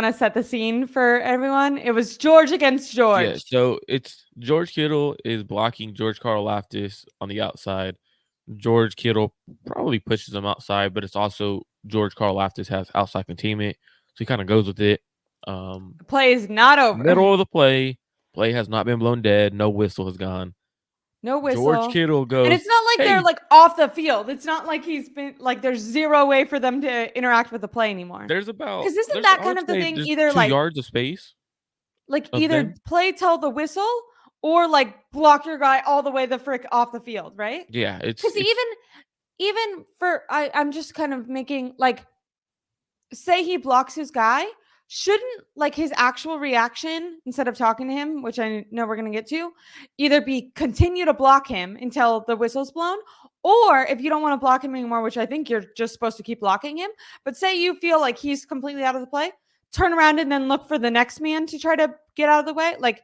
want to set the scene for everyone? It was George against Yeah, George. so it's George Kittle is blocking George Karlaftis on the outside. George Kittle probably pushes him outside, but it's also George Karlaftis has outside containment, so he kind of goes with it. The play is not over. Middle of the play has not been blown dead. No whistle has gone. No George whistle. Kittle And goes, it's not like they're "Hey, like off the field. It's not like he's been like there's zero way for them to interact with the play anymore. Because isn't that I kind would of the say thing? there's Either 2 yards of space of either them." play till the whistle or like block your guy all the way the frick off the field, right? Yeah, Because even for I'm just kind of making like say he blocks his guy, shouldn't like his actual reaction instead of talking to him, which I know we're going to get to, either be continue to block him until the whistle's blown, or if you don't want to block him anymore, which I think you're just supposed to keep blocking him, but say you feel like he's completely out of the play, turn around and then look for the next man to try to get out of the way. Like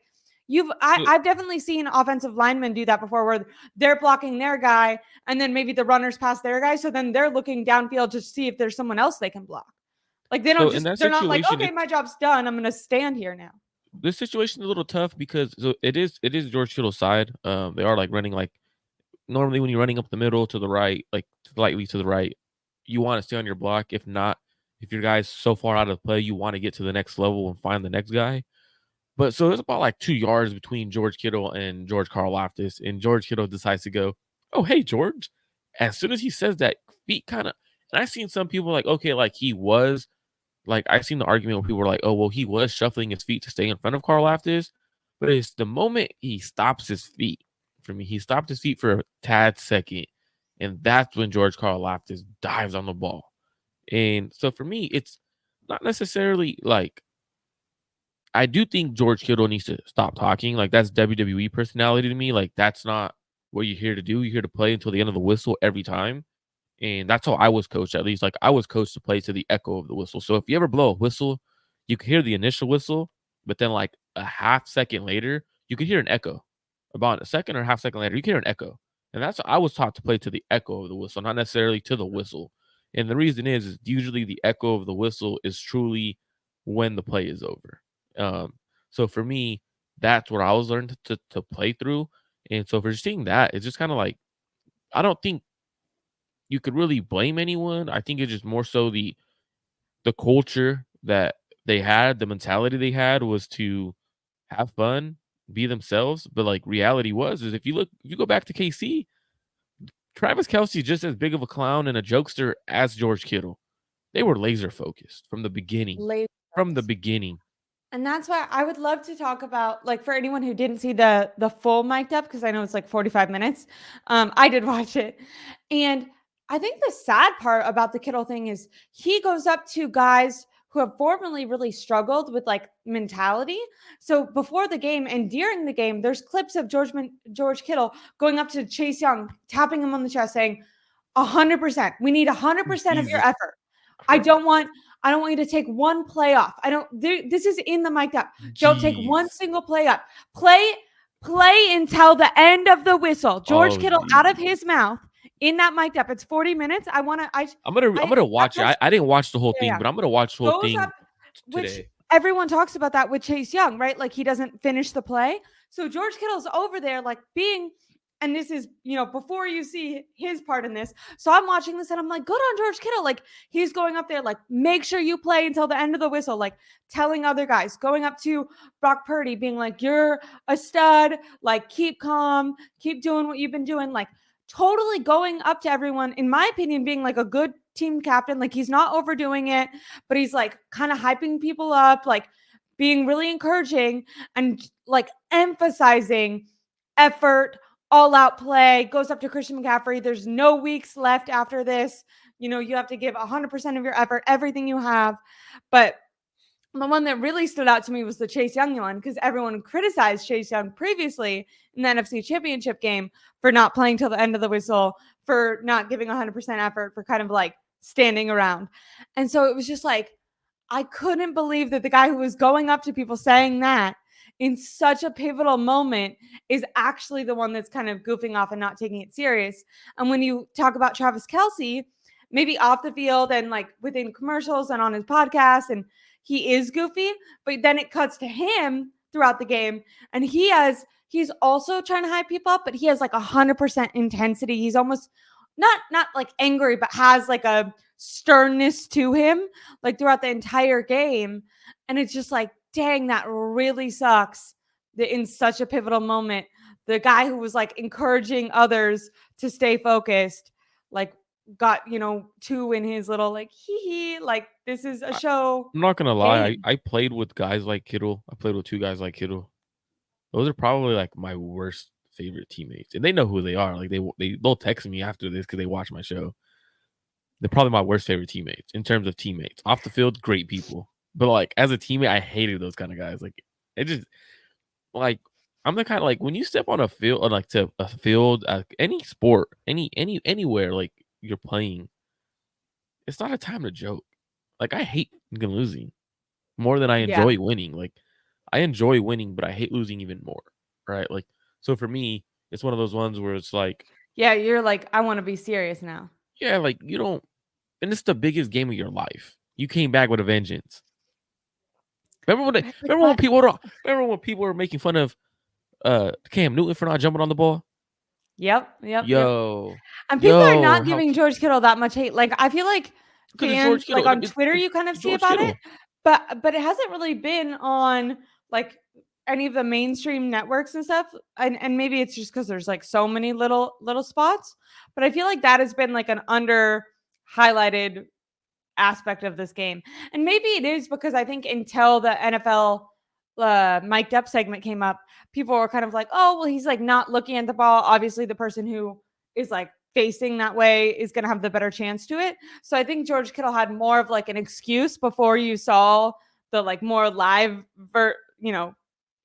I've definitely seen offensive linemen do that before where they're blocking their guy and then maybe the runners pass their guy. So then they're looking downfield to see if there's someone else they can block. Like so in that they're not like, situation, okay, my job's done, I'm going to stand here now. this situation is a little tough because it is George Kittle's side. They are like running like normally when you're running up the middle to the right, like slightly to the right, you want to stay on your block. If not, if your guy's so far out of play, you want to get to the next level and find the next guy. But so there's about like 2 yards between George Kittle and George Karlaftis, and George Kittle decides to go, "Oh, hey, George." As soon as he says that, feet kind of, and I've seen some people like, okay, like he was, like I've seen the argument where people were like, "Oh, well, he was shuffling his feet to stay in front of Karlaftis," but it's the moment he stops his feet. For me, he stopped his feet for a tad second, and that's when George Karlaftis dives on the ball. And so for me, it's not necessarily like I do think George Kittle needs to stop talking. Like that's WWE personality to me. Like that's not what you're here to do. You're here to play until the end of the whistle every time. And that's how I was coached, at least. Like I was coached to play to the echo of the whistle. So if you ever blow a whistle, you can hear the initial whistle, but then like a half second later, you can hear an echo. About a second or a half second later, you can hear an echo. And that's I was taught to play to the echo of the whistle, not necessarily to the whistle. And the reason is usually the echo of the whistle is truly when the play is over. Um, so for me, that's what I was learned to play through. And so for seeing that, it's just kind of like I don't think you could really blame anyone. I think it's just more so the culture that they had, the mentality they had was to have fun, be themselves. But like reality was is if you go back to KC, Travis Kelce is just as big of a clown and a jokester as George Kittle. They were laser focused from the beginning. Laser From the focus. beginning. And that's why I would love to talk about like for anyone who didn't see the full mic'd up because I know it's like 45 minutes. I did watch it. And I think the sad part about the Kittle thing is he goes up to guys who have formerly really struggled with like mentality. So before the game and during the game, there's clips of George Kittle going up to Chase Young, tapping him on the chest, saying, 100%. We need 100% of your Jesus effort. I Christ. don't want I don't want you to take one play off. I don't this is in the mic'd up. Don't take one Jeez. single play up. Play until the end of the whistle. George Oh Kittle out of geez. his mouth in that mic'd up. It's 40 minutes. I want to I'm I gonna that watch it. goes I didn't watch the whole yeah, thing, yeah. but I'm gonna watch the whole Goes thing up which today. everyone talks about that with Chase Young, right? Like he doesn't finish the play. So George Kittle's over there like being and this is, before you see his part in this. So I'm watching this and I'm like, good on George Kittle. Like he's going up there, like, make sure you play until the end of the whistle, like telling other guys, going up to Brock Purdy, being like, you're a stud, like keep calm, keep doing what you've been doing. Like totally going up to everyone, in my opinion, being like a good team captain. Like he's not overdoing it, but he's like kind of hyping people up, like being really encouraging and like emphasizing effort, all out play, goes up to Christian McCaffery. There's no weeks left after this. You have to give 100% of your effort, everything you have. But the one that really stood out to me was the Chase Young one because everyone criticized Chase Young previously in the NFC Championship game for not playing till the end of the whistle, for not giving 100% effort, for kind of like standing around. And so it was just like, I couldn't believe that the guy who was going up to people saying that in such a pivotal moment is actually the one that's kind of goofing off and not taking it serious. And when you talk about Travis Kelce, maybe off the field and like within commercials and on his podcast, and he is goofy, but then it cuts to him throughout the game, and he's also trying to hype people up, but he has like 100% intensity. He's almost not like angry, but has like a sternness to him, like throughout the entire game. And it's just like, dang, that really sucks that in such a pivotal moment, the guy who was like encouraging others to stay focused, like got, 2 in his little like hee like this is a I, show I'm not gonna lie. I, game. I played with guys like Kittle. I played with 2 guys like Kittle. Those are probably like my worst favorite teammates, and they know who they are. Like they'll text me after this because they watch my show. They're probably my worst favorite teammates in terms of teammates. Off the field, great people, but like as a teammate, I hated those kind of guys. Like it just like I'm the kind of like when you step on a field or like to a field, any sport, anywhere like you're playing, it's not a time to joke. Like I hate losing more than I Yeah. enjoy winning. Like I enjoy winning, but I hate losing even more. Right? Like so for me, it's one of those ones where it's like, Yeah, you're like, I want to be serious now. yeah, like you don't, and it's the biggest game of your life. You came back with a vengeance. Remember when Right, like what? remember when people were making fun of Cam Newton for not jumping on the ball? Yep. Yo, And people are yo, not how giving George Kittle that much hate. Like I feel like because it's fans George like Kittle. on Twitter It's you kind of see George about it, Kittle. but it hasn't really been on like any of the mainstream networks and stuff. And maybe it's just because there's like so many little spots. But I feel like that has been like an under highlighted aspect of this game. And maybe it is because I think until the NFL mic'd up segment came up, people were kind of like, oh, well, he's like not looking at the ball. Obviously, the person who is like facing that way is going to have the better chance to it. So I think George Kittle had more of like an excuse before you saw the like more live,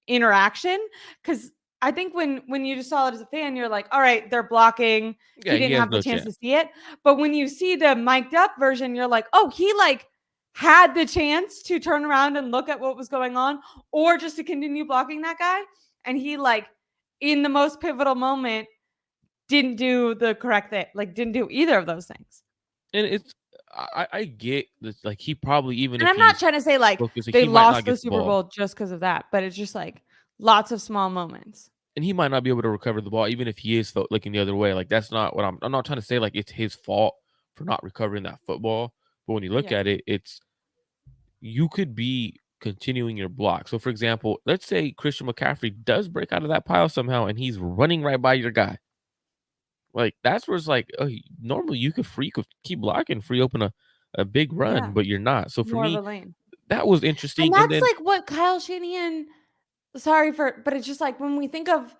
interaction. Because I think when you just saw it as a fan, you're like, all right, they're blocking. Yeah, He he didn't has have the no chance to chance. see it. But when you see the mic'd up version, you're like, oh, he like had the chance to turn around and look at what was going on or just to continue blocking that guy. And he like in the most pivotal moment didn't do the correct thing, like didn't do either of those things. And it's I get this. Like he probably even And if I'm not he's trying to say like focused, like, they he might not lost the get the Super ball. Bowl just because of that, but it's just like lots of small moments. And he might not be able to recover the ball, even if he is looking the other way. Like that's not what I'm not trying to say. Like it's his fault for not recovering that football. But when you look Yeah. at it, it's you could be continuing your block. So, for example, let's say Christian McCaffery does break out of that pile somehow, and he's running right by your guy. Like that's where it's like, oh, normally you could keep blocking, free open a big run, Yeah. but you're not. So for More of me, a lane. that was And interesting. And that's then like what Kyle Shanahan, sorry for, but it's just like when we think of,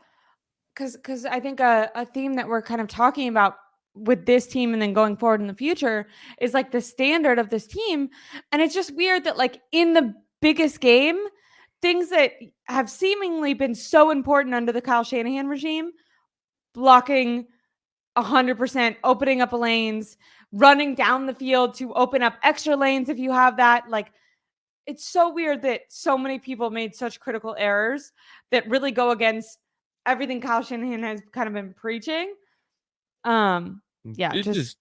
because I think a theme that we're kind of talking about with this team and then going forward in the future is like the standard of this team. And it's just weird that like in the biggest game, things that have seemingly been so important under the Kyle Shanahan regime, blocking 100%, opening up lanes, running down the field to open up extra lanes if you have that, like it's so weird that so many people made such critical errors that really go against everything Kyle Shanahan has kind of been preaching. Yeah, it just